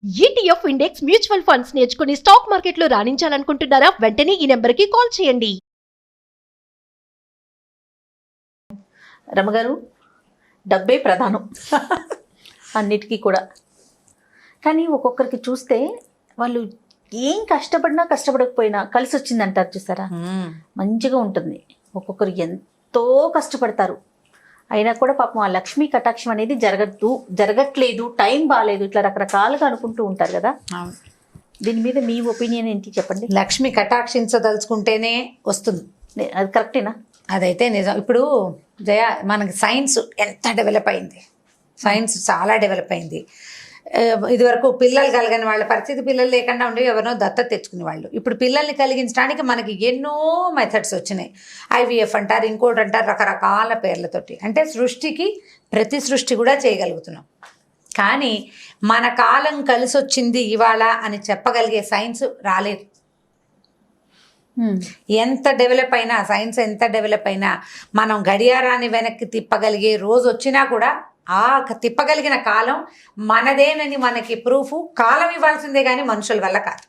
ETF index mutual funds నేర్చుకుని stock మార్కెట్లో రాణించాలనుకుంటున్నారా? వెంటనే ఈ నెంబర్కి కాల్ చేయండి. రమగారు, డబ్బే ప్రధానం అన్నిటికీ కూడా. కానీ ఒక్కొక్కరికి చూస్తే వాళ్ళు ఏం కష్టపడకపోయినా కలిసి వచ్చిందంటారు చూసారా, మంచిగా ఉంటుంది. ఒక్కొక్కరు ఎంతో కష్టపడతారు, అయినా కూడా పాపం ఆ లక్ష్మీ కటాక్షం అనేది జరగట్లేదు, టైం బాగాలేదు, ఇట్లా రకరకాలుగా అనుకుంటూ ఉంటారు కదా. దీని మీద మీ ఒపీనియన్ ఏంటి చెప్పండి. లక్ష్మి కటాక్షించదలుచుకుంటేనే వస్తుంది, అది కరెక్టేనా? అదైతే నిజం. ఇప్పుడు జయ, మనకి సైన్స్ ఎంత డెవలప్ అయింది, సైన్స్ చాలా డెవలప్ అయింది. ఇదివరకు పిల్లలు కలగని వాళ్ళ పరిస్థితి, పిల్లలు లేకుండా ఉండి ఎవరినో దత్తత తెచ్చుకునే వాళ్ళు. ఇప్పుడు పిల్లల్ని కలిగించడానికి మనకి ఎన్నో మెథడ్స్ వచ్చినాయి. ఐవీఎఫ్ అంటారు, ఇంకోటి అంటారు, రకరకాల పేర్లతోటి. అంటే సృష్టికి ప్రతి సృష్టి కూడా చేయగలుగుతున్నాం. కానీ మన కాలం కలిసి వచ్చింది ఇవాళ అని చెప్పగలిగే సైన్స్ రాలేదు. ఎంత డెవలప్ అయినా, సైన్స్ ఎంత డెవలప్ అయినా, మనం గడియారాన్ని వెనక్కి తిప్పగలిగే రోజు వచ్చినా కూడా ఆ తిప్పగలిగిన కాలం మనదేనని మనకి ప్రూఫ్ కాలం ఇవ్వాల్సిందే కానీ మనుషుల వల్ల కాదు.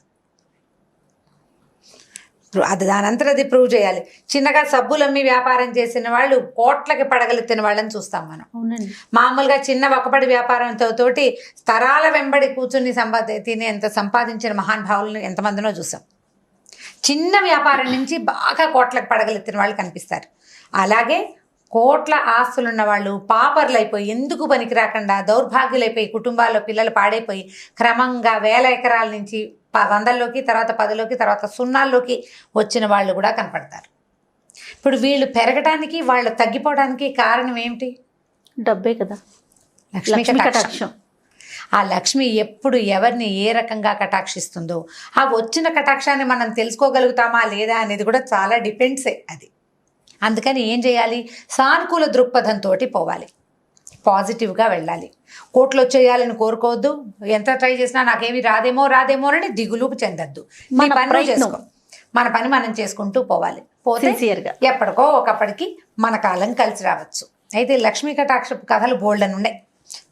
అది దానంతరం అది ప్రూవ్ చేయాలి. చిన్నగా సబ్బులమ్మి వ్యాపారం చేసిన వాళ్ళు కోట్లకి పడగలెత్తిన వాళ్ళని చూస్తాం మనం. మామూలుగా చిన్న ఒకపడి వ్యాపారంతో తోటి తరాల వెంబడి కూర్చుని తినేంత సంపాదించిన మహానుభావులను ఎంతమందినో చూసాం. చిన్న వ్యాపారం నుంచి బాగా కోట్లకు పడగలెత్తిన వాళ్ళు కనిపిస్తారు. అలాగే కోట్ల ఆస్తులున్న వాళ్ళు పాపర్లు అయిపోయి, ఎందుకు పనికి రాకుండా దౌర్భాగ్యులైపోయి, కుటుంబాల్లో పిల్లలు పాడైపోయి క్రమంగా 1000 ఎకరాల నుంచి 100లోకి, తర్వాత 10లోకి, తర్వాత 0లోకి వచ్చిన వాళ్ళు కూడా కనపడతారు. ఇప్పుడు వీళ్ళు పెరగడానికి, వాళ్ళు తగ్గిపోవడానికి కారణం ఏమిటి? డబ్బే కదా, లక్ష్మీ కటాక్షం. ఆ లక్ష్మి ఎప్పుడు ఎవరిని ఏ రకంగా కటాక్షిస్తుందో, ఆ వచ్చిన కటాక్షాన్ని మనం తెలుసుకోగలుగుతామా లేదా అనేది కూడా చాలా డిపెండ్సే అది. అందుకని ఏం చేయాలి? సానుకూల దృక్పథంతో పోవాలి, పాజిటివ్గా వెళ్ళాలి. కోట్లు వచ్చేయాలని కోరుకోవద్దు. ఎంత ట్రై చేసినా నాకేమి రాదేమో అని దిగులు చెందద్దు. మన పని మనం చేసుకుంటూ పోవాలి. పోతే ఎప్పటికో ఒకప్పటికి మన కాలం కలిసి రావచ్చు. అయితే లక్ష్మీ కటాక్ష కథలు బోల్డ్ అని ఉన్నాయి,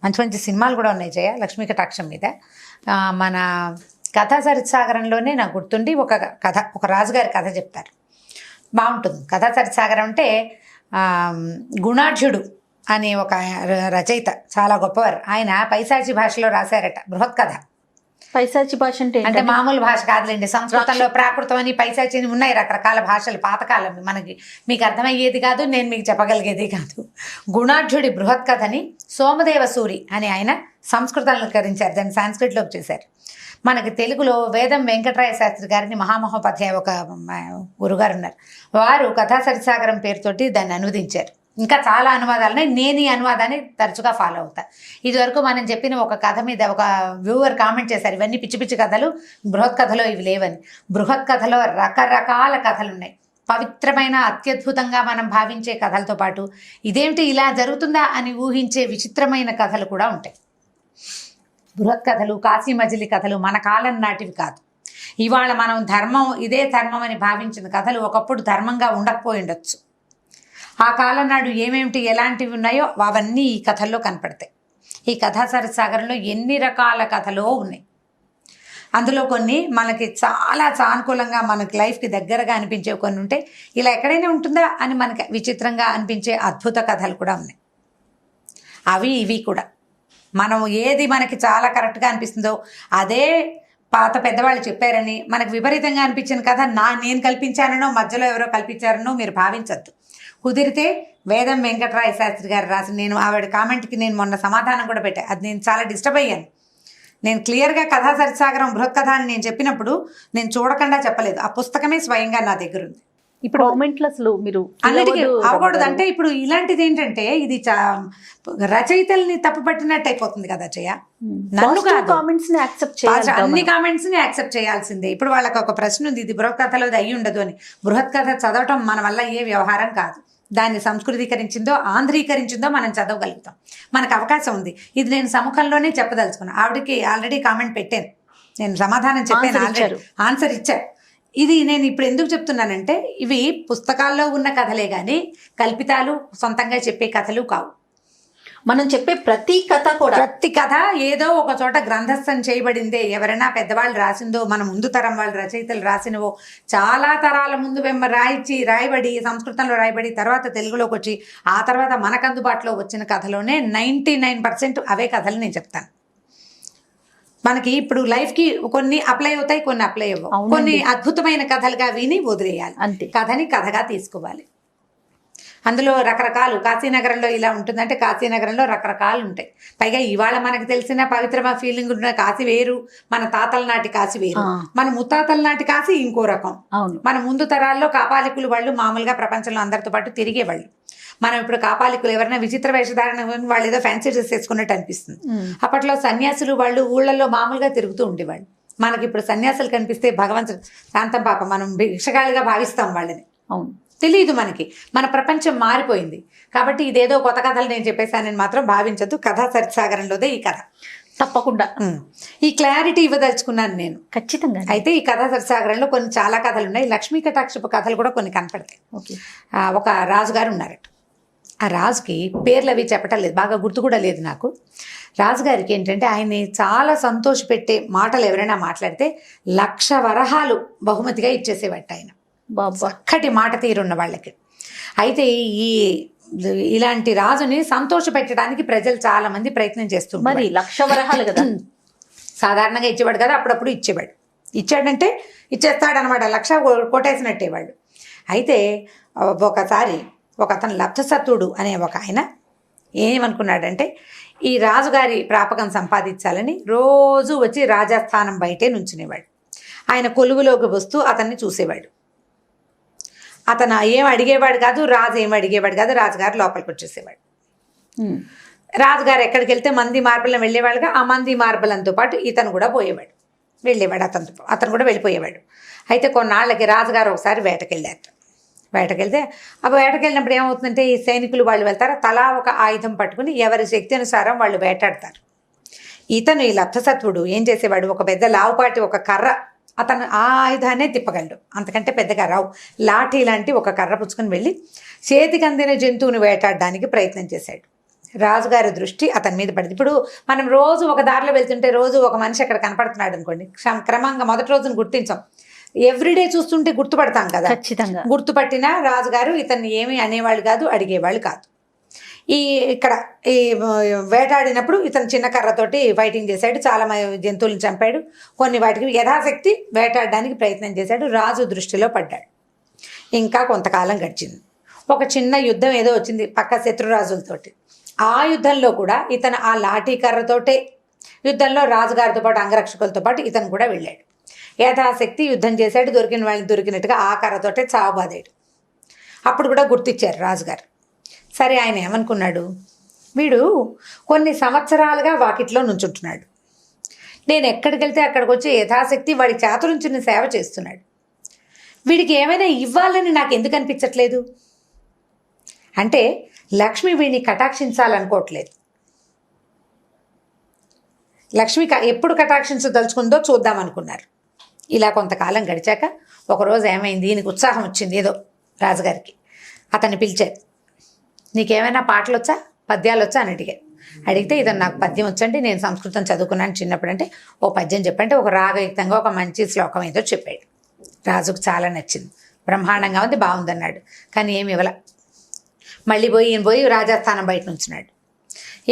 మంచి మంచి సినిమాలు కూడా ఉన్నాయి జయ లక్ష్మీ కటాక్షం మీద. మన కథా సరిత్సాగరంలోనే నాకు గుర్తుండి ఒక కథ, ఒక రాజుగారి కథ చెప్తారు, బాగుంటుంది. కథా సరిత్సాగరం అంటే గుణాఢ్యుడు అనే ఒక రచయిత, చాలా గొప్పవారు. ఆయన పైశాచి భాషలో రాశారట బృహత్ కథ. పైశాచి భాష అంటే మామూలు భాష కాదులేండి. సంస్కృతంలో ప్రాకృతం అని, పైశాచి అని ఉన్నాయి, రకరకాల భాషలు, పాతకాలం. మీకు అర్థమయ్యేది కాదు, నేను మీకు చెప్పగలిగేది కాదు. గుణాఢ్యుడి బృహత్ కథని సోమదేవ సూరి అని ఆయన సంస్కృతంలో కరించారు, దాన్ని సాంస్క్రిట్లోకి చేశారు. మనకి తెలుగులో వేదం వెంకటరాయ శాస్త్రి గారిని మహామహోపాధ్యాయ ఒక గురుగారు ఉన్నారు, వారు కథా సరిసాగరం పేరుతోటి దాన్ని అనువదించారు. ఇంకా చాలా అనువాదాలున్నాయి. నేను ఈ అనువాదాన్ని తరచుగా ఫాలో అవుతా. ఇదివరకు మనం చెప్పిన ఒక కథ మీద ఒక వ్యూవర్ కామెంట్ చేశారు, ఇవన్నీ పిచ్చి పిచ్చి కథలు, బృహత్ కథలో ఇవి లేవని. బృహత్ కథలో రకరకాల కథలు ఉన్నాయి. పవిత్రమైన, అత్యద్భుతంగా మనం భావించే కథలతో పాటు ఇదేమిటి ఇలా జరుగుతుందా అని ఊహించే విచిత్రమైన కథలు కూడా ఉంటాయి. బృహత్ కథలు, కాశీ మజిలీ కథలు మన కాలం నాటివి కాదు. ఇవాళ మనం ధర్మం, ఇదే ధర్మం అని భావించిన కథలు ఒకప్పుడు ధర్మంగా ఉండకపోయి ఉండొచ్చు. ఆ కాలం నాడు ఏమేమిటి, ఎలాంటివి ఉన్నాయో అవన్నీ ఈ కథల్లో కనపడతాయి. ఈ కథా సరిసాగరంలో ఎన్ని రకాల కథలో ఉన్నాయి. అందులో కొన్ని మనకి చాలా సానుకూలంగా, మనకి లైఫ్కి దగ్గరగా అనిపించే కొన్ని ఉంటాయి. ఇలా ఎక్కడైనా ఉంటుందా అని మనకి విచిత్రంగా అనిపించే అద్భుత కథలు కూడా ఉన్నాయి. అవి ఇవి కూడా మనం ఏది మనకి చాలా కరెక్ట్గా అనిపిస్తుందో అదే పాత పెద్దవాళ్ళు చెప్పారని మనకు విపరీతంగా అనిపించిన కథ నేను కల్పించానో, మధ్యలో ఎవరో కల్పించారనో మీరు భావించద్దు. కుదిరితే వేదం వెంకటరాయ శాస్త్రి గారు రాసి, నేను ఆవిడ కామెంట్కి నేను మొన్న సమాధానం కూడా పెట్టాను, అది నేను చాలా డిస్టర్బ్ అయ్యాను. నేను క్లియర్గా కథా సరిసాగరం బృహత్ కథ అని నేను చెప్పినప్పుడు నేను చూడకుండా చెప్పలేదు, ఆ పుస్తకమే స్వయంగా నా దగ్గర ఉంది. ఇప్పుడు మూమెంట్లో అసలు మీరు అన్నిటికీ అవ్వకూడదు. అంటే ఇప్పుడు ఇలాంటిది ఏంటంటే ఇది రచయితల్ని తప్పు పట్టినట్టు అయిపోతుంది కదా జయ. నన్ను కాదు, అన్ని కామెంట్స్ ని యాక్సెప్ట్ చేయాల్సిందే. ఇప్పుడు వాళ్ళకి ఒక ప్రశ్న ఉంది, ఇది బృహత్ కథలో అయ్యి ఉండదు అని. బృహత్ కథ చదవటం మన వల్ల అయ్యే వ్యవహారం కాదు. దాన్ని సంస్కృతీకరించిందో ఆంధ్రీకరించిందో మనం చదవగలుగుతాం, మనకు అవకాశం ఉంది. ఇది నేను సముఖంలోనే చెప్పదలుచుకున్నాను. ఆవిడకి ఆల్రెడీ కామెంట్ పెట్టాను, నేను సమాధానం చెప్పాను, ఆల్రెడీ ఆన్సర్ ఇచ్చాను. ఇది నేను ఇప్పుడు ఎందుకు చెప్తున్నానంటే, ఇవి పుస్తకాల్లో ఉన్న కథలే కానీ కల్పితాలు, సొంతంగా చెప్పే కథలు కావు. మనం చెప్పే ప్రతి కథ కూడా ప్రతి కథ ఏదో ఒక చోట గ్రంథస్థం చేయబడిందే. ఎవరైనా పెద్దవాళ్ళు రాసిందో, మన ముందు తరం వాళ్ళు రచయితలు రాసినవో, చాలా తరాల ముందు రాయబడి సంస్కృతంలో రాయబడి తర్వాత తెలుగులోకి వచ్చి ఆ తర్వాత మనకు అందుబాటులో వచ్చిన కథలోనే 99% అవే కథలు నేను చెప్తాను. మనకి ఇప్పుడు లైఫ్కి కొన్ని అప్లై అవుతాయి, కొన్ని అప్లై అవ్వవు. కొన్ని అద్భుతమైన కథలుగా విని వదిలేయాలి. అంతే. కథని కథగా తీసుకోవాలి. అందులో రకరకాలు, కాశీనగరంలో ఇలా ఉంటుందంటే కాశీనగరంలో రకరకాలు ఉంటాయి. పైగా ఇవాళ మనకు తెలిసిన పవిత్రమ ఫీలింగ్ ఉన్న కాశీ వేరు, మన తాతల నాటి కాశీ వేరు, మన ముత్తాతల నాటి కాశీ ఇంకో రకం. అవును. మన ముందు తరాల్లో కాపాలికులు వాళ్ళు మామూలుగా ప్రపంచంలో అందరితో పాటు తిరిగేవాళ్ళు. మనం ఇప్పుడు కాపాలికులు ఎవరైనా విచిత్ర వేషధారణ వాళ్ళు ఏదో ఫ్యాన్సీ డ్రెస్ వేసుకున్నట్టు అనిపిస్తుంది. అప్పట్లో సన్యాసులు వాళ్ళు ఊళ్ళల్లో మామూలుగా తిరుగుతూ ఉండేవాళ్ళు. మనకి ఇప్పుడు సన్యాసులు కనిపిస్తే భగవంతుడు శాంతం పాప మనం భిక్షగాళ్ళుగా భావిస్తాం వాళ్ళని. అవును, తెలియదు మనకి. మన ప్రపంచం మారిపోయింది కాబట్టి ఇదేదో కొత్త కథలు నేను చెప్పేశానని మాత్రం భావించద్దు. కథా సరిసాగరంలోదే ఈ కథ. తప్పకుండా ఈ క్లారిటీ ఇవ్వదలుచుకున్నాను నేను. ఖచ్చితంగా. అయితే ఈ కథా సరిసాగరంలో కొన్ని చాలా కథలు ఉన్నాయి. లక్ష్మీ కటాక్షపు కథలు కూడా కొన్ని కనపడతాయి. ఒక రాజుగారు ఉన్నారట. ఆ రాజుకి పేర్లు అవి చెప్పటం లేదు, బాగా గుర్తు కూడా లేదు నాకు. రాజుగారికి ఏంటంటే ఆయన్ని చాలా సంతోషపెట్టే మాటలు ఎవరైనా మాట్లాడితే 1,00,000 వరహాలు బహుమతిగా ఇచ్చేసేవాట ఆయన. చక్కటి మాట తీరున్న వాళ్ళకి. అయితే ఇలాంటి రాజుని సంతోష పెట్టడానికి ప్రజలు చాలా మంది ప్రయత్నం చేస్తున్నారు. మరి 1,00,000 వరహాలు కదా, సాధారణంగా ఇచ్చేవాడు కదా, అప్పుడప్పుడు ఇచ్చేవాడు. ఇచ్చాడంటే ఇచ్చేస్తాడనమాట, 1,00,000 కొట్టేసినట్టే వాళ్ళు. అయితే ఒకసారి ఒక అతను లబ్ధసత్తుడు అనే ఒక ఆయన ఏమనుకున్నాడంటే ఈ రాజుగారి ప్రాపకం సంపాదించాలని రోజు వచ్చి రాజస్థానం బయటే నుంచునేవాడు. ఆయన కొలువులోకి వస్తూ అతన్ని చూసేవాడు. అతను ఏం అడిగేవాడు కాదు, రాజు ఏం అడిగేవాడు కాదు. రాజుగారు లోపలికి వచ్చేసేవాడు. రాజుగారు ఎక్కడికి వెళ్తే మంది మార్బలం వెళ్ళేవాడుగా, ఆ మంది మార్బలంతో పాటు ఇతను కూడా పోయేవాడు, వెళ్ళేవాడు. అతను కూడా వెళ్ళిపోయేవాడు. అయితే కొన్నాళ్ళకి రాజుగారు ఒకసారి వేటకెళ్ళారు. వేటకెళ్తే వేటకెళ్ళినప్పుడు ఏమవుతుందంటే ఈ సైనికులు వాళ్ళు వెళ్తారు, తలా ఒక ఆయుధం పట్టుకుని ఎవరి శక్తి అనుసారం వాళ్ళు వేటాడతారు. ఇతను ఈ లబ్ధసత్వుడు ఏం చేసేవాడు, ఒక పెద్ద లావుపాటి ఒక కర్ర, అతను ఆ ఆయుధాన్నే తిప్పగలడు, అంతకంటే పెద్దగా రావు. లాఠీ లాంటి ఒక కర్ర పుచ్చుకొని వెళ్ళి చేతికి అందిన జంతువుని వేటాడడానికి ప్రయత్నం చేశాడు. రాజుగారి దృష్టి అతని మీద పడింది. ఇప్పుడు మనం రోజు ఒక దారిలో వెళ్తుంటే రోజు ఒక మనిషి అక్కడ కనపడుతున్నాడు అనుకోండి, క్రమంగా మొదటి రోజును గుర్తించాం, ఎవ్రీడే చూస్తుంటే గుర్తుపడతాం కదా. ఖచ్చితంగా గుర్తుపట్టిన రాజుగారు ఇతన్ని ఏమీ అనేవాళ్ళు కాదు, అడిగేవాళ్ళు కాదు. ఇక్కడ వేటాడినప్పుడు ఇతను చిన్న కర్రతోటి ఫైటింగ్ చేశాడు, చాలా జంతువులను చంపాడు, కొన్ని వాటికి యథాశక్తి వేటాడడానికి ప్రయత్నం చేశాడు. రాజు దృష్టిలో పడ్డాడు. ఇంకా కొంతకాలం గడిచింది. ఒక చిన్న యుద్ధం ఏదో వచ్చింది పక్క శత్రురాజులతోటి. ఆ యుద్ధంలో కూడా ఇతను ఆ లాఠీ కర్రతోటే యుద్ధంలో రాజుగారితో పాటు అంగరక్షకులతో పాటు ఇతను కూడా వెళ్ళాడు. యథాశక్తి యుద్ధం చేశాడు, దొరికిన వాళ్ళని దొరికినట్టుగా ఆ కర్రతోటే చావబాదాడు. అప్పుడు కూడా గుర్తిచ్చారు రాజుగారు. సరే, ఆయన ఏమనుకున్నాడు, వీడు కొన్ని సంవత్సరాలుగా వాకిట్లో నుంచుంటున్నాడు, నేను ఎక్కడికి వెళ్తే అక్కడికి వచ్చి యథాశక్తి వాడి చాతురుంచుని సేవ చేస్తున్నాడు, వీడికి ఏమైనా ఇవ్వాలని నాకు ఎందుకు అనిపించట్లేదు అంటే లక్ష్మి వీడిని కటాక్షించాలనుకోవట్లేదు. లక్ష్మి ఎప్పుడు కటాక్షించదలుచుకుందో చూద్దాం అనుకున్నారు. ఇలా కొంతకాలం గడిచాక ఒకరోజు ఏమైంది, ఈయనకు ఉత్సాహం వచ్చింది ఏదో రాజుగారికి. అతన్ని పిలిచారు, నీకేమైనా పాటలు వచ్చా, పద్యాలు వచ్చా అని అడిగితే ఇతను నాకు పద్యం వచ్చండి, నేను సంస్కృతం చదువుకున్నాను చిన్నప్పుడు. అంటే ఓ పద్యం చెప్పంటే ఒక రాగయుక్తంగా ఒక మంచి శ్లోకం ఏదో చెప్పాడు. రాజుకు చాలా నచ్చింది, బ్రహ్మాండంగా ఉంది, బాగుందన్నాడు. కానీ ఏమి ఇవ్వాల. మళ్ళీ పోయి రాజస్థానం బయట నుంచున్నాడు.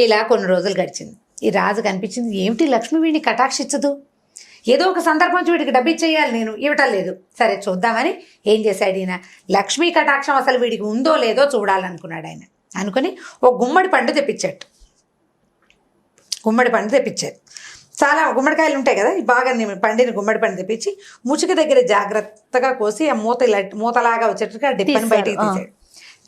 ఇలా కొన్ని రోజులు గడిచింది. ఈ రాజు కనిపించింది, ఏమిటి లక్ష్మి వీడిని కటాక్షించదు, ఏదో ఒక సందర్భం వీడికి డబ్బు ఇచ్చేయాలి, నేను ఇవ్వటం లేదు. సరే చూద్దామని ఏం చేశాడు ఈయన, లక్ష్మీ కటాక్షం అసలు వీడికి ఉందో లేదో చూడాలనుకున్నాడు. ఆయన అనుకుని ఒక గుమ్మడి పండు తెప్పించాడు. గుమ్మడి పండు తెప్పించారు. చాలా గుమ్మడికాయలు ఉంటాయి కదా, బాగా పండిన గుమ్మడి పండు తెప్పించి ముచుక దగ్గర జాగ్రత్తగా కోసి ఆ మూతలాగా వచ్చేట్టుగా డిప్పని బయటికి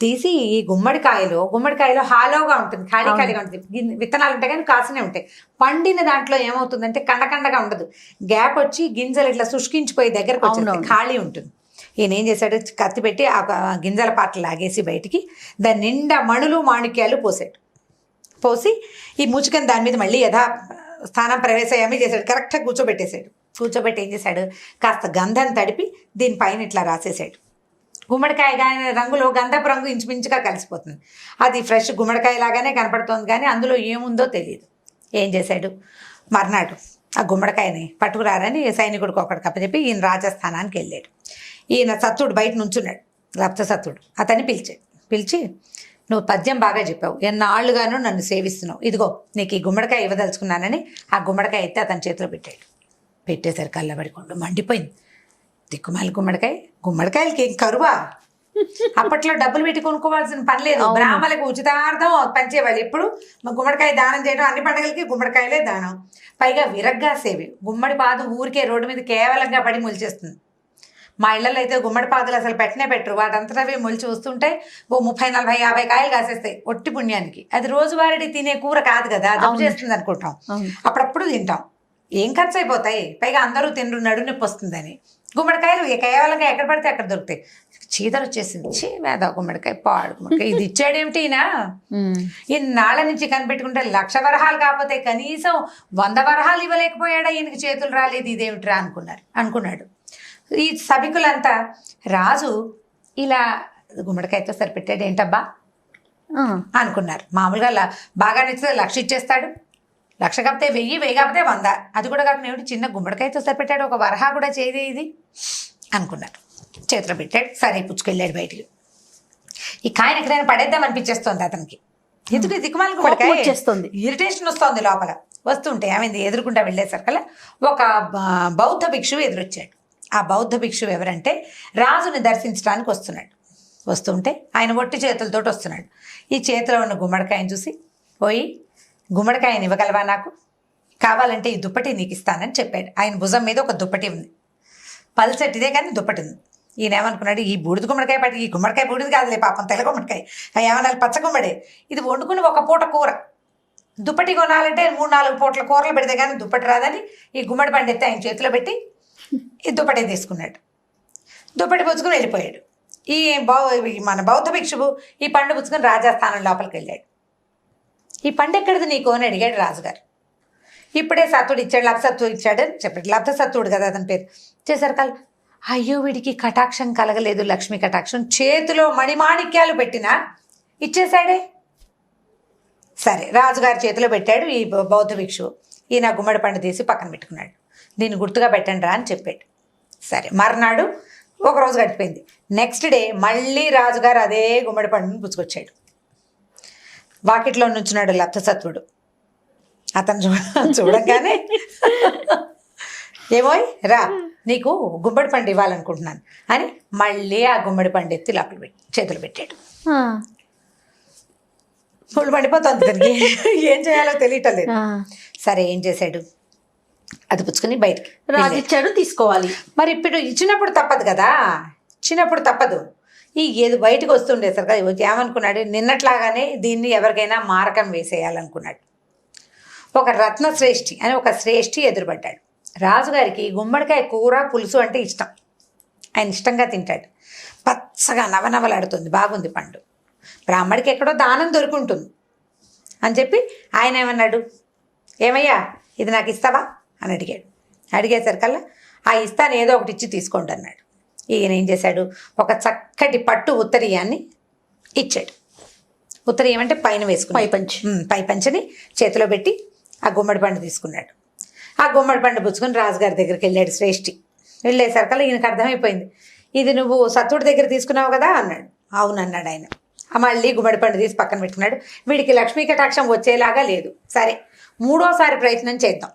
తీసి ఈ గుమ్మడికాయలో హాలోగా ఉంటుంది, ఖాళీగా ఉంటుంది, విత్తనాలు ఉంటాయి కానీ కాసునే ఉంటాయి. పండిన దాంట్లో ఏమవుతుందంటే కండగా ఉండదు, గ్యాప్ వచ్చి గింజలు ఇట్లా శుష్కించిపోయి దగ్గరకు వచ్చి ఖాళీ ఉంటుంది. ఈయన ఏం చేశాడు, కత్తి పెట్టి ఆ గింజల పాటలు లాగేసి బయటికి దాని నిండా మణులు మాణిక్యాలు పోసి ఈ ముచుకని దాని మీద మళ్ళీ స్థానం ప్రవేశయామి చేశాడు. కరెక్ట్గా కూర్చోబెట్టి ఏం చేశాడు, కాస్త గంధం తడిపి దీనిపైన ఇట్లా రాసేసాడు. గుమ్మడికాయ కానీ రంగులో గంధపు రంగు ఇంచుమించుగా కలిసిపోతుంది. అది ఫ్రెష్ గుమ్మడికాయ లాగానే కనపడుతుంది, కానీ అందులో ఏముందో తెలియదు. ఏం చేశాడు, మర్నాడు ఆ గుమ్మడికాయని పట్టుకురారని సైనికుడికి ఒకటికి అప్పచెప్పి ఈయన రాజస్థానానికి వెళ్ళాడు. ఈయన సత్తుడు బయట నుంచున్నాడు, లప్త సత్తుడు. అతన్ని పిలిచి నువ్వు పద్యం బాగా చెప్పావు, ఎన్నాళ్ళుగానూ నన్ను సేవిస్తున్నావు, ఇదిగో నీకు ఈ గుమ్మడికాయ ఇవ్వదలుచుకున్నానని ఆ గుమ్మడికాయ ఎత్తి అతని చేతిలో పెట్టాడు. పెట్టేసరికి కళ్ళబడికొండు మండిపోయింది. దిక్కుమాలి గుమ్మడికాయలకి ఏం కరువా? అప్పట్లో డబ్బులు పెట్టి కొనుక్కోవాల్సిన పని లేదు, బ్రాహ్మణులకు ఉచితార్థం పంచేవాళ్ళు. ఎప్పుడు గుమ్మడికాయ దానం చేయడం, అన్ని పండుగలకి గుమ్మడికాయలే దానం. పైగా విరగ్గా సేవి. గుమ్మడి పాదు ఊరికే రోడ్డు మీద కేవలంగా పడి మొలిచేస్తుంది. మా ఇళ్లలో అయితే గుమ్మడి పాదులు అసలు పెట్టరు, వాటంతటవే మొలిచి వస్తుంటే 30, 40, 50 కాయలు కాసేస్తాయి ఒట్టి పుణ్యానికి. అది రోజువారీ తినే కూర కాదు కదా, దమ్ము చేస్తుంది అనుకుంటాం, అప్పుడప్పుడు తింటాం. ఏం ఖర్చు అయిపోతాయి, పైగా అందరూ తినరు, నడునొప్పి వస్తుందని. గుమ్మడికాయలు కేవలంగా ఎక్కడ పడితే అక్కడ దొరుకుతాయి. చీదరు వచ్చేసింది, వేద గుమ్మడికాయ, పాడు గుమ్మడికాయ, ఇది ఇచ్చాడేమిటి ఈయన? ఇన్నాళ్ళ నుంచి కనిపెట్టుకుంటే 1,00,000 వరహాలు కాకపోతే కనీసం 100 వరహాలు ఇవ్వలేకపోయాడా, ఈయనకి చేతులు రాలేదు, ఇదేమిట్రా అనుకున్నాడు. ఈ సభికులంతా రాజు ఇలా గుమ్మడికాయతో సరిపెట్టాడు ఏంటబ్బా అనుకున్నారు. మామూలుగా బాగా నచ్చితే 1,00,000 ఇచ్చేస్తాడు, 1,00,000 కాకపోతే 1000 కాకపోతే 100, అది కూడా కాకుండా ఏమిటి చిన్న గుమ్మడికాయతో సరిపెట్టాడు, ఒక వరహా కూడా చేయదే ఇది అనుకున్నారు. చేతిలో పెట్టాడు, సరే పుచ్చుకెళ్ళాడు బయటికి. ఈ కాయను ఎక్కడైనా పడేద్దాం అనిపించేస్తుంది అతనికి. ఎందుకు దిక్కుమాలి గుమ్మడికాయ వచ్చేస్తుంది, ఇరిటేషన్ వస్తుంది లోపల. వస్తుంటే ఏమైంది, ఎదురుకుంటా వెళ్ళేసరికల్లా ఒక బౌద్ధ భిక్షువు ఎదురొచ్చాడు. ఆ బౌద్ధ భిక్షువు ఎవరంటే రాజుని దర్శించడానికి వస్తుంటే ఆయన ఒట్టి చేతులతోటి వస్తున్నాడు. ఈ చేతిలో ఉన్న గుమ్మడికాయని చూసి, పోయి గుమ్మడికాయని ఇవ్వగలవా, నాకు కావాలంటే ఈ దుప్పటి నీకు ఇస్తానని చెప్పాడు. ఆయన భుజం మీద ఒక దుప్పటి ఉంది, పల్సటిదే కానీ దుప్పటి ఉంది. ఈయన ఏమనుకున్నాడు, ఈ బూడిద గుమ్మడికాయ పట్టి, ఈ గుమ్మడికాయ బూడిది కాదులే పాపం, తెల్ల గుమ్మడికాయ, ఏమన్నా పచ్చ గుమ్మడే, ఇది వండుకుని ఒక పూట కూర, దుప్పటి కొనాలంటే 3-4 పూటల కూరలు పెడితే కానీ దుప్పటి రాదని ఈ గుమ్మడి పండు ఎత్తి ఆయన చేతిలో పెట్టి ఈ దుప్పటి తీసుకున్నాడు. దుప్పటి పుచ్చుకుని వెళ్ళిపోయాడు. మన బౌద్ధ భిక్షువు ఈ పండు పుచ్చుకొని రాజస్థానం లోపలికి వెళ్ళాడు. ఈ పండు ఎక్కడిది నీకు అని అడిగాడు రాజుగారు. ఇప్పుడే సత్తుడు ఇచ్చాడు, లప్సత్తుడు ఇచ్చాడు అని చెప్పాడు. లప్సత్తుడు కదా అతని పేరు. చేసరికి అయ్యో వీడికి కటాక్షం కలగలేదు, లక్ష్మీ కటాక్షం, చేతిలో మణిమాణిక్యాలు పెట్టినా ఇచ్చేశాడే. సరే రాజుగారి చేతిలో పెట్టాడు ఈ బౌద్ధ భిక్షువు. ఈయన గుమ్మడి పండు తీసి పక్కన పెట్టుకున్నాడు. దీన్ని గుర్తుగా పెట్టండి రా అని చెప్పాడు. సరే మర్నాడు ఒకరోజు గడిపోయింది. నెక్స్ట్ డే మళ్ళీ రాజుగారు అదే గుమ్మడి పండుని పుచ్చుకొచ్చాడు. వాకిట్లో నుంచున్నాడు లబ్ధసత్వుడు. అతను చూడగానే ఏమోయ్ రా, నీకు గుమ్మడి పండు ఇవ్వాలనుకుంటున్నాను అని మళ్ళీ ఆ గుమ్మడి పండు ఎత్తి లోపల చేతులు పెట్టాడు. పుళ్ళు పండిపోతుంది దానికి, ఏం చేయాలో తెలియటం లేదు. సరే ఏం చేశాడు, అది పుచ్చుకొని బయటికి రాజు ఇచ్చాడు, తీసుకోవాలి. మరి ఇప్పుడు ఇచ్చినప్పుడు తప్పదు కదా, ఇచ్చినప్పుడు తప్పదు. ఏది బయటకు వస్తుండే సార్ కదా, ఏమనుకున్నాడు, నిన్నట్లాగానే దీన్ని ఎవరికైనా మారకం వేసేయాలనుకున్నాడు. ఒక రత్నశ్రేష్ఠి అని ఒక శ్రేష్ఠి ఎదురుపడ్డాడు. రాజుగారికి గుమ్మడికాయ కూర పులుసు అంటే ఇష్టం, ఆయన ఇష్టంగా తింటాడు. పచ్చగా నవనవలాడుతుంది, బాగుంది పండు, బ్రాహ్మడికి ఎక్కడో దానం దొరుకుంటుంది అని చెప్పి ఆయన ఏమన్నాడు, ఏమయ్యా ఇది నాకు ఇస్తావా అని అడిగాడు. అడిగేసరికల్లా ఆ ఇస్తాను ఏదో ఒకటి ఇచ్చి తీసుకోండి అన్నాడు. ఈయన ఏం చేశాడు, ఒక చక్కటి పట్టు ఉత్తరీయాన్ని ఇచ్చాడు. ఉత్తరీయం అంటే పైన వేసుకుని పై పంచని చేతిలో పెట్టి ఆ గుమ్మడి పండు తీసుకున్నాడు. ఆ గుమ్మడి పండు పుచ్చుకొని రాజుగారి దగ్గరికి వెళ్ళాడు శ్రేష్ఠి. వెళ్ళేసరికల్లా ఈయనకు అర్థమైపోయింది, ఇది నువ్వు సత్తుడి దగ్గర తీసుకున్నావు కదా అన్నాడు. అవునన్నాడు ఆయన. మళ్ళీ గుమ్మడి పండు తీసి పక్కన పెట్టుకున్నాడు. వీడికి లక్ష్మీ కటాక్షం వచ్చేలాగా లేదు, సరే 3వ ప్రయత్నం చేద్దాం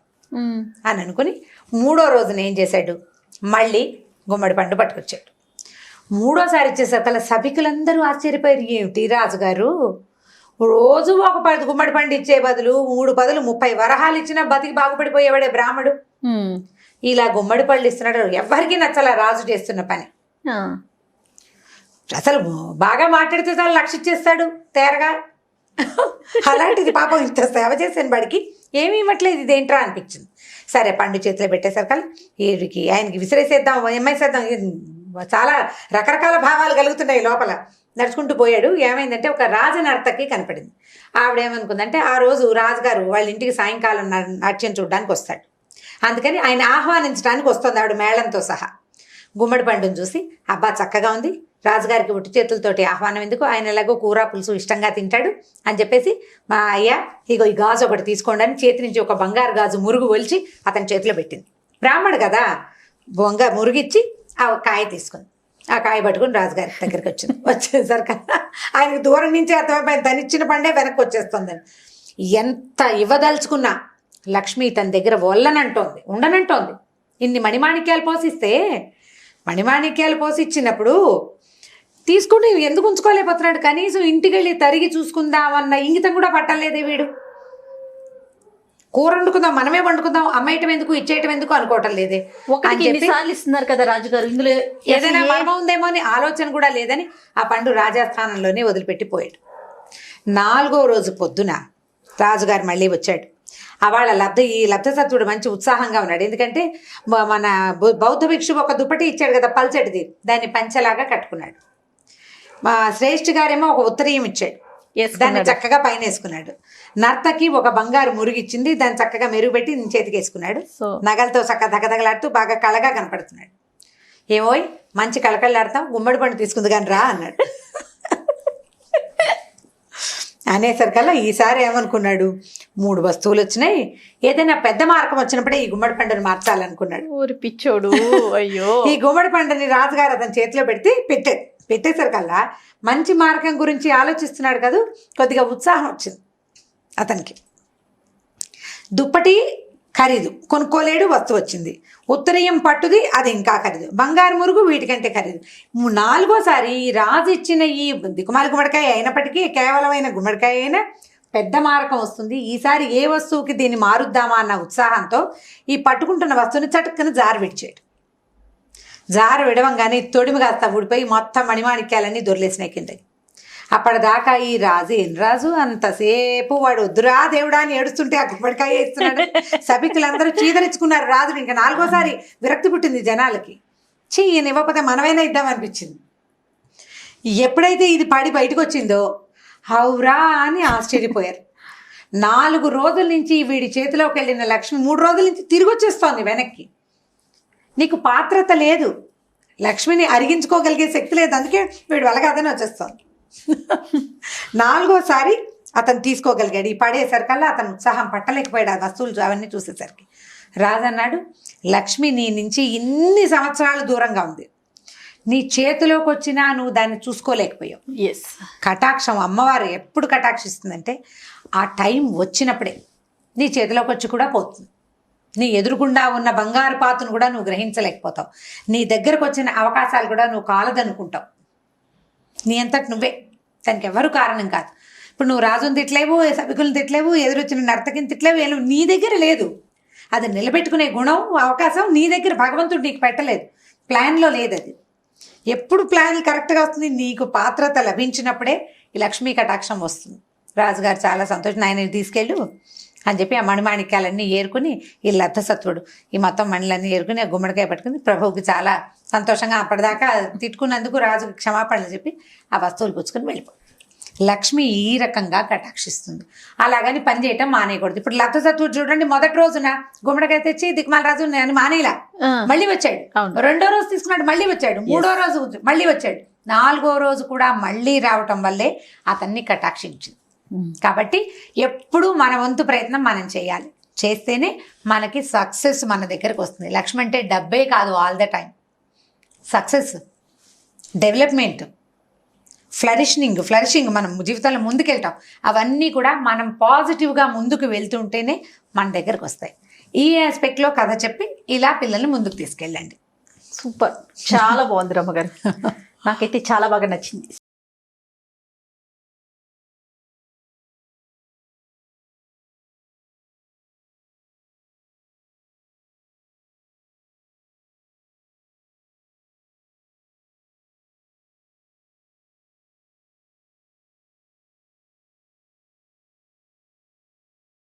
అని అనుకుని 3వ రోజున ఏం చేశాడు, మళ్ళీ గుమ్మడి పండు పట్టుకొచ్చాడు. 3వ ఇచ్చేసరికల్లా సభికులందరూ ఆశ్చర్యపోయారు, ఏమిటి రాజుగారు రోజు ఒక 10 గుమ్మడి పండు ఇచ్చే బదులు 3 బదులు 30 వరహాలు ఇచ్చినా బతికి బాగుపడిపోయేవాడే బ్రాహ్మడు, ఇలా గుమ్మడి పళ్ళు ఇస్తున్నాడు. ఎవరికి నచ్చలా రాజు చేస్తున్న పని. అసలు బాగా మాట్లాడితే చాలా 1,00,000 ఇచ్చేస్తాడు తేరగా, అలాంటిది పాపం ఇంత సేవ చేసాను వాడికి ఏమీ ఇవ్వట్లేదు, ఇదేంట్రా అనిపించింది. సరే పండు చేతిలో పెట్టేసరికల్లా వీడికి ఆయనకి విసిరేసేద్దాం, ఎమ్మేసేద్దాం, చాలా రకరకాల భావాలు కలుగుతున్నాయి లోపల. నడుచుకుంటూ పోయాడు. ఏమైందంటే ఒక రాజనర్తకి కనపడింది. ఆవిడేమనుకుందంటే ఆ రోజు రాజుగారు వాళ్ళ ఇంటికి సాయంకాలం నాట్యం చూడడానికి వస్తాడు, అందుకని ఆయన ఆహ్వానించడానికి వస్తుంది ఆవిడ మేళంతో సహా. గుమ్మడి పండును చూసి, అబ్బా చక్కగా ఉంది, రాజుగారికి ఉట్టి చేతులతోటి ఆహ్వానం ఎందుకు, ఆయన ఎలాగో కూర పులుసు ఇష్టంగా తింటాడు అని చెప్పేసి, మా అయ్య ఇగో ఈ గాజు ఒకటి తీసుకోండి అని చేతి నుంచి ఒక బంగారు గాజు మురుగు ఒలిచి అతని చేతిలో పెట్టింది. బ్రాహ్మడు కదా, మురుగిచ్చి ఆ కాయ తీసుకుంది. ఆ కాయ పట్టుకుని రాజుగారి దగ్గరికి వచ్చింది. వచ్చేసరికల్లా ఆయనకు దూరం నుంచి అర్థమైపోయింది తనిచ్చిన పండే వెనక్కి వచ్చేస్తుందని. ఎంత ఇవ్వదలుచుకున్నా లక్ష్మి తన దగ్గర వల్లనంటోంది, ఉండనంటోంది. ఇన్ని మణిమాణిక్యాలు పోసిస్తే, మణిమాణిక్యాలు పోసి ఇచ్చినప్పుడు తీసుకుంటే ఎందుకు ఉంచుకోలేకపోతున్నాడు? కనీసం ఇంటికి వెళ్ళి తరిగి చూసుకుందామన్న ఇంగితం కూడా పట్టలేదే వీడు. కూర వండుకుందాం, మనమే వండుకుందాం, అమ్మేయటం ఎందుకు ఇచ్చేయటం ఎందుకు అనుకోవటం లేదే. ఒకటికి ఎన్నిసార్లు ఇస్తున్నారు కదా రాజుగారు, ఇందులో ఏదైనా మర్మం ఉందేమో అని ఆలోచన కూడా లేదని ఆ పండు రాజస్థానంలోనే వదిలిపెట్టి పోయాడు. 4వ రోజు పొద్దున రాజుగారు మళ్ళీ వచ్చాడు. వాళ్ళ ఈ లబ్ధసత్వుడు మంచి ఉత్సాహంగా ఉన్నాడు. ఎందుకంటే మన బౌద్ధ భిక్షు ఒక దుప్పటి ఇచ్చాడు కదా పల్చటిది, దాన్ని పంచలాగా కట్టుకున్నాడు. మా శ్రేష్ఠి గారేమో ఒక ఉత్తరీయం ఇచ్చాడు, దాన్ని చక్కగా పైన వేసుకున్నాడు. నర్తకి ఒక బంగారు మురిగిచ్చింది, దాన్ని చక్కగా మెరుగుపెట్టి చేతికి వేసుకున్నాడు. నగలతో చక్కగా దగదగలాడుతూ బాగా కళగా కనపడుతున్నాడు. ఏమోయ్ మంచి కళకళలాడతాం, గుమ్మడి పండు తీసుకుంది కానీ రా అన్నాడు. అనేసరికల్లా ఈసారి ఏమనుకున్నాడు, 3 వస్తువులు వచ్చినాయి, ఏదైనా పెద్ద మార్గం వచ్చినప్పుడే ఈ గుమ్మడి పండుని మార్చాలనుకున్నాడు. ఊరి పిచ్చోడు. అయ్యో. ఈ గుమ్మడి పండుని రాజుగారు అతని చేతిలో పెట్టేసరికల్లా మంచి మార్గం గురించి ఆలోచిస్తున్నాడు కదా, కొద్దిగా ఉత్సాహం వచ్చింది అతనికి. దుప్పటి ఖరీదు, కొనుక్కోలేడు, వస్తువు వచ్చింది. ఉత్తరీయం పట్టుది, అది ఇంకా ఖరీదు. బంగారు మురుగు వీటికంటే ఖరీదు. 4వసారి రాజు ఇచ్చిన ఈ దిక్కుమాల గుమ్మడికాయ అయినప్పటికీ కేవలమైన గుమ్మడికాయ అయినా పెద్ద మారకం వస్తుంది. ఈసారి ఏ వస్తువుకి దీన్ని మారుద్దామా అన్న ఉత్సాహంతో ఈ పట్టుకుంటున్న వస్తువుని చటుక్కున జారు విడిచాడు. జారు విడవంగానే తొడిమి కాస్త ఊడిపోయి మొత్తం మణిమాణిక్యాలన్నీ దొరిలేసినాయి కిందకి. అప్పటిదాకా ఈ రాజు ఏం రాజు అంతసేపు వాడు వద్దురా దేవుడా అని ఏడుస్తుంటే ఆ గుమ్మడికాయ వేస్తున్నాడు. సభికులందరూ చీదరించుకున్నారు రాజుని. ఇంకా 4వసారి విరక్తి పుట్టింది జనాలకి. ఈయన ఇవ్వకపోతే మనమైనా ఇద్దామనిపించింది. ఎప్పుడైతే ఇది పడి బయటకు వచ్చిందో హౌరా అని ఆశ్చర్యపోయారు. 4 రోజుల నుంచి వీడి చేతిలోకి వెళ్ళిన లక్ష్మి 3 రోజుల నుంచి తిరిగి వచ్చేస్తోంది వెనక్కి. నీకు పాత్రత లేదు, లక్ష్మిని అరిగించుకోగలిగే శక్తి లేదు, అందుకే వీడు వెలగాదని వచ్చేస్తోంది. 4వసారి అతను తీసుకోగలిగాడు. ఈ పడేసరికల్లా అతను ఉత్సాహం పట్టలేకపోయాడు. ఆ వస్తువులు అవన్నీ చూసేసరికి రాజు అన్నాడు, లక్ష్మి నీ నుంచి ఇన్ని సంవత్సరాలు దూరంగా ఉంది, నీ చేతిలోకి వచ్చినా నువ్వు దాన్ని చూసుకోలేకపోయావు. కటాక్షం అమ్మవారు ఎప్పుడు కటాక్షిస్తుందంటే ఆ టైం వచ్చినప్పుడే నీ చేతిలోకి వచ్చి కూడా పోతుంది. నీ ఎదురుగుండా ఉన్న బంగారు పాత్రను కూడా నువ్వు గ్రహించలేకపోతావు. నీ దగ్గరకు వచ్చిన అవకాశాలు కూడా నువ్వు కాలదనుకుంటావు. నీ అంతటి నువ్వే, దానికి ఎవరు కారణం కాదు. ఇప్పుడు నువ్వు రాజుని తిట్టలేవు, సభికులను తిట్టలేవు, ఎదురొచ్చిన నర్తకిని తిట్టలేవు, నీ దగ్గర లేదు. అది నిలబెట్టుకునే గుణం, అవకాశం నీ దగ్గర భగవంతుడు నీకు పెట్టలేదు, ప్లాన్లో లేదు. అది ఎప్పుడు ప్లాన్ కరెక్ట్గా వస్తుంది, నీకు పాత్రత లభించినప్పుడే ఈ లక్ష్మీ కటాక్షం వస్తుంది. రాజుగారు చాలా సంతోషం, ఆయన తీసుకెళ్ళు అని చెప్పి ఆ మణిమాణిక్యాలన్నీ ఏరుకుని ఈ లబ్ధసత్వుడు ఈ మొత్తం మణులన్నీ ఏరుకుని ఆ గుమ్మడికాయ పట్టుకుని ప్రభువుకి చాలా సంతోషంగా అప్పటిదాకా తిట్టుకున్నందుకు రాజుకి క్షమాపణలు చెప్పి ఆ వస్తువులు పుచ్చుకొని వెళ్ళిపోయి లక్ష్మి ఈ రకంగా కటాక్షిస్తుంది. అలాగని పని చేయటం మానేయకూడదు. ఇప్పుడు లబ్ధసత్వుడు చూడండి, మొదటి రోజున గుమ్మడికాయ తెచ్చి దిక్మాల రాజు నేను మానేలా మళ్ళీ వచ్చాడు. 2వ రోజు తీసుకున్నాడు, మళ్ళీ వచ్చాడు. 3వ రోజు మళ్ళీ వచ్చాడు. 4వ రోజు కూడా మళ్ళీ రావటం వల్లే అతన్ని కటాక్షించింది. కాబట్టి ఎప్పుడూ మన వంతు ప్రయత్నం మనం చేయాలి, చేస్తేనే మనకి సక్సెస్ మన దగ్గరకు వస్తుంది. లక్ష్మి అంటే డబ్బే కాదు, all the time success, development, flourishing మనం జీవితంలో ముందుకెళ్తాం. అవన్నీ కూడా మనం పాజిటివ్గా ముందుకు వెళ్తుంటేనే మన దగ్గరకు వస్తాయి. ఈ ఆస్పెక్ట్లో కథ చెప్పి ఇలా పిల్లల్ని ముందుకు తీసుకెళ్ళండి. సూపర్, చాలా బాగుంది రమ్మగారు. నాకైతే చాలా బాగా నచ్చింది.